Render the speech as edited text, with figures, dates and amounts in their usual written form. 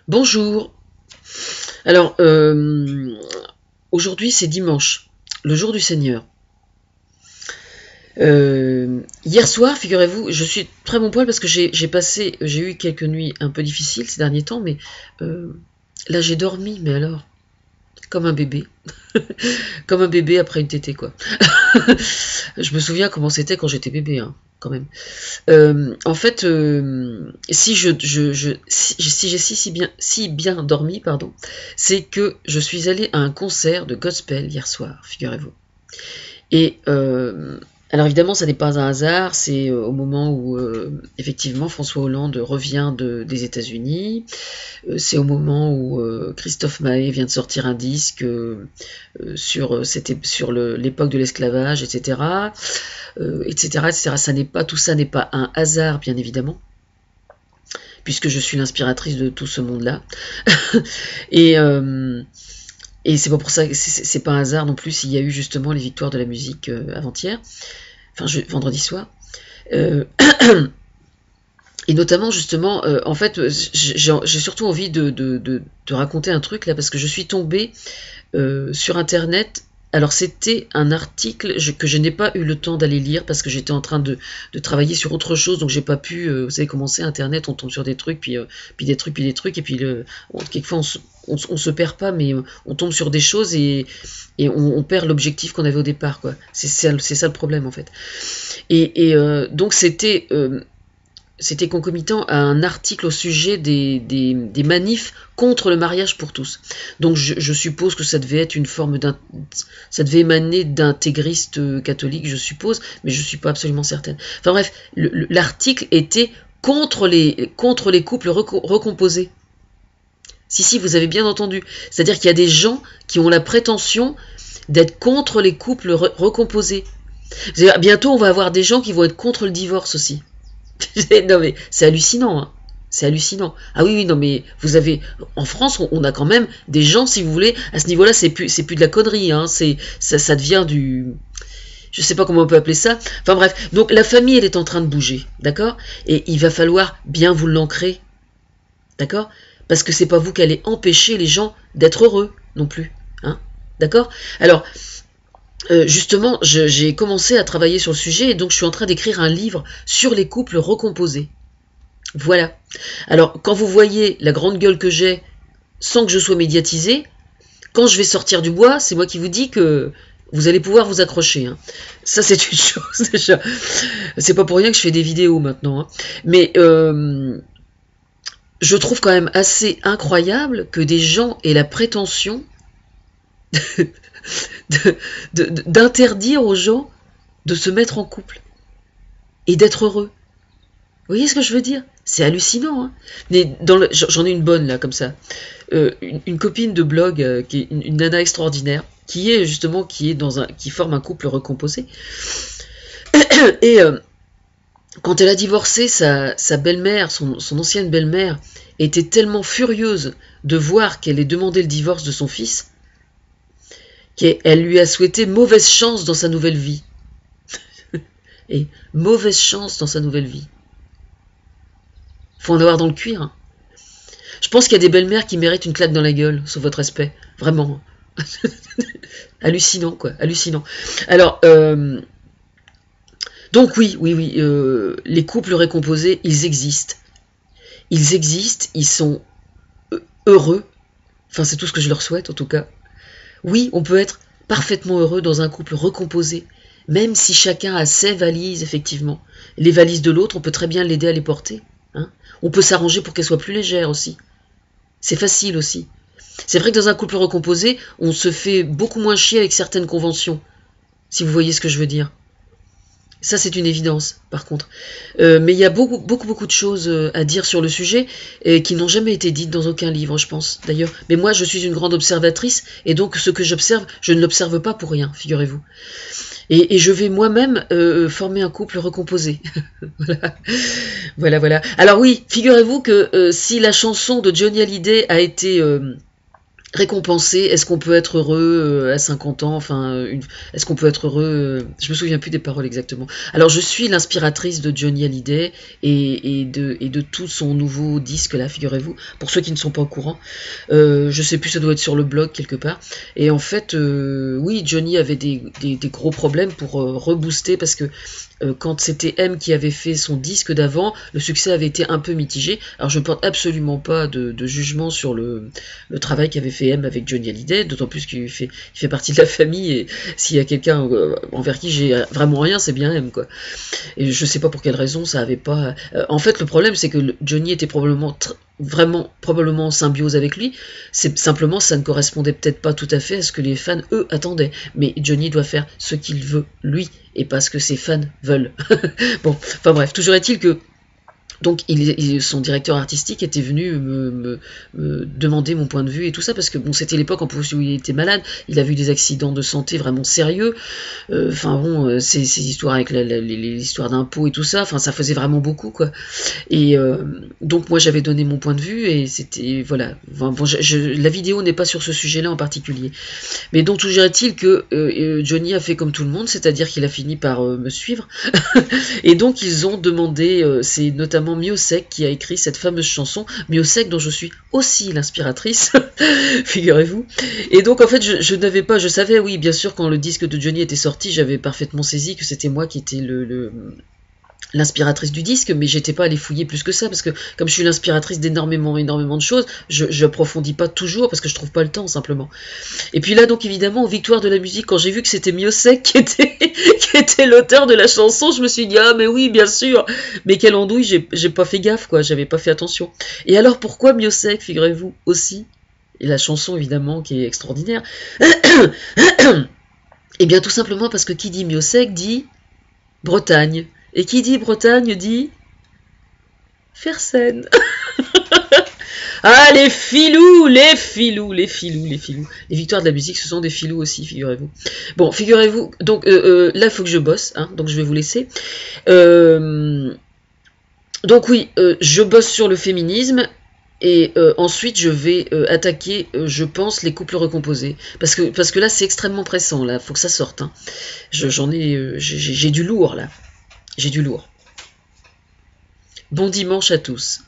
Bonjour. Alors, aujourd'hui c'est dimanche, le jour du Seigneur. Hier soir, figurez-vous, je suis très bon poil parce que j'ai eu quelques nuits un peu difficiles ces derniers temps, mais là j'ai dormi, mais alors, comme un bébé. Comme un bébé après une tétée, quoi. Je me souviens comment c'était quand j'étais bébé, hein, quand même. En fait, si j'ai si bien dormi, pardon, c'est que je suis allée à un concert de gospel hier soir, figurez-vous. Et alors évidemment, ça n'est pas un hasard, c'est au moment où effectivement François Hollande revient des États-Unis. C'est au moment où Christophe Maé vient de sortir un disque sur l'époque de l'esclavage, etc., etc., etc. Tout ça n'est pas un hasard, bien évidemment, puisque je suis l'inspiratrice de tout ce monde-là. et et c'est pas pour ça, c'est pas un hasard non plus s'il y a eu justement les victoires de la musique avant-hier, vendredi soir. Et notamment justement, en fait, j'ai surtout envie de raconter un truc là parce que je suis tombée sur internet. Alors c'était un article que je n'ai pas eu le temps d'aller lire parce que j'étais en train de travailler sur autre chose, donc j'ai pas pu. Vous savez comment c'est internet, on tombe sur des trucs, puis des trucs, puis des trucs, et puis quelquefois on se perd pas, mais on tombe sur des choses et on perd l'objectif qu'on avait au départ, quoi. C'est ça le problème en fait. Donc c'était concomitant à un article au sujet des manifs contre le mariage pour tous. Donc je suppose que ça devait être ça devait émaner d'intégristes catholiques, je suppose, mais je suis pas absolument certaine. Enfin bref, l'article était contre les couples recomposés. Si, vous avez bien entendu. C'est-à-dire qu'il y a des gens qui ont la prétention d'être contre les couples recomposés. Bientôt, on va avoir des gens qui vont être contre le divorce aussi. Non mais c'est hallucinant, hein. C'est hallucinant. Ah oui, non mais vous avez en France, on a quand même des gens, si vous voulez, à ce niveau-là, c'est plus de la connerie, hein. Ça devient je sais pas comment on peut appeler ça. Enfin bref, donc la famille, elle est en train de bouger, d'accord. Et il va falloir bien vous l'ancrer, d'accord, parce que c'est pas vous qui allez empêcher les gens d'être heureux non plus, hein, d'accord. Alors justement, j'ai commencé à travailler sur le sujet et donc je suis en train d'écrire un livre sur les couples recomposés. Voilà. Alors, quand vous voyez la grande gueule que j'ai, sans que je sois médiatisée, quand je vais sortir du bois, c'est moi qui vous dis que vous allez pouvoir vous accrocher, hein. Ça, c'est une chose déjà. C'est pas pour rien que je fais des vidéos maintenant, hein. Mais je trouve quand même assez incroyable que des gens aient la prétention d'interdire aux gens de se mettre en couple et d'être heureux. Vous voyez ce que je veux dire? C'est hallucinant, hein. Mais j'en ai une bonne là comme ça, une copine de blog qui est une nana extraordinaire, qui forme un couple recomposé. Et quand elle a divorcé, sa belle-mère, son ancienne belle-mère, était tellement furieuse de voir qu'elle ait demandé le divorce de son fils qu'elle lui a souhaité mauvaise chance dans sa nouvelle vie. Et mauvaise chance dans sa nouvelle vie. Faut en avoir dans le cuir, hein. Je pense qu'il y a des belles-mères qui méritent une claque dans la gueule, sauf votre respect. Vraiment. Hallucinant, quoi. Hallucinant. Alors, donc oui, les couples récomposés, ils existent. Ils existent, ils sont heureux. Enfin, c'est tout ce que je leur souhaite, en tout cas. Oui, on peut être parfaitement heureux dans un couple recomposé, même si chacun a ses valises, effectivement. Les valises de l'autre, on peut très bien l'aider à les porter, hein. On peut s'arranger pour qu'elles soient plus légères aussi. C'est facile aussi. C'est vrai que dans un couple recomposé, on se fait beaucoup moins chier avec certaines conventions, si vous voyez ce que je veux dire. Ça, c'est une évidence, par contre. Mais il y a beaucoup de choses à dire sur le sujet qui n'ont jamais été dites dans aucun livre, je pense, d'ailleurs. Mais moi, je suis une grande observatrice, et donc ce que j'observe, je ne l'observe pas pour rien, figurez-vous. Et je vais moi-même former un couple recomposé. Voilà. Alors oui, figurez-vous que si la chanson de Johnny Hallyday a été récompenser, est-ce qu'on peut être heureux à 50 ans, enfin, est-ce qu'on peut être heureux, je me souviens plus des paroles exactement. Alors je suis l'inspiratrice de Johnny Hallyday et de tout son nouveau disque là, figurez-vous, pour ceux qui ne sont pas au courant. Je sais plus, ça doit être sur le blog quelque part. Et en fait, oui, Johnny avait des gros problèmes pour rebooster parce que quand c'était M qui avait fait son disque d'avant, le succès avait été un peu mitigé. Alors je ne porte absolument pas de jugement sur le travail qu'avait fait M avec Johnny Hallyday, d'autant plus qu'il fait partie de la famille, et s'il y a quelqu'un envers qui j'ai vraiment rien, c'est bien M, quoi. Et je sais pas pour quelle raison ça avait pas... en fait, le problème, c'est que Johnny était probablement en symbiose avec lui, c'est simplement ça ne correspondait peut-être pas tout à fait à ce que les fans, eux, attendaient. Mais Johnny doit faire ce qu'il veut, lui, et pas ce que ses fans veulent. Bon, enfin bref, toujours est-il que donc son directeur artistique était venu me demander mon point de vue et tout ça, parce que bon, c'était l'époque en plus où il était malade, il a vu des accidents de santé vraiment sérieux, enfin bon, ces histoires avec les histoires d'impôts et tout ça, enfin ça faisait vraiment beaucoup, quoi. Et donc moi j'avais donné mon point de vue, et c'était, voilà, enfin, bon, la vidéo n'est pas sur ce sujet-là en particulier. Mais donc toujours est-il que Johnny a fait comme tout le monde, c'est-à-dire qu'il a fini par me suivre, et donc ils ont demandé, c'est notamment Miosek qui a écrit cette fameuse chanson, Miosek dont je suis aussi l'inspiratrice, figurez-vous. Et donc en fait je n'avais pas, je savais, oui bien sûr, quand le disque de Johnny était sorti, j'avais parfaitement saisi que c'était moi qui étais l'inspiratrice du disque, mais j'étais pas allée fouiller plus que ça, parce que comme je suis l'inspiratrice d'énormément de choses, je approfondis pas toujours parce que je trouve pas le temps, simplement. Et puis là, donc évidemment, aux Victoires de la musique, quand j'ai vu que c'était Miosek qui était l'auteur de la chanson, je me suis dit, ah mais oui, bien sûr, mais quelle andouille, j'ai pas fait gaffe, quoi, j'avais pas fait attention. Et alors pourquoi Miosek, figurez-vous, aussi? Et la chanson, évidemment, qui est extraordinaire. Eh bien tout simplement parce que qui dit Miosek dit Bretagne. Et qui dit Bretagne dit Fersen. Ah, les filous, les filous, les filous, les filous. Les Victoires de la musique, ce sont des filous aussi, figurez-vous. Bon, figurez-vous, donc là, il faut que je bosse, hein, donc je vais vous laisser. Donc oui, je bosse sur le féminisme, et ensuite je vais attaquer, je pense, les couples recomposés. Parce que là, c'est extrêmement pressant, là, faut que ça sorte. Hein. J'ai du lourd, là. J'ai du lourd. Bon dimanche à tous.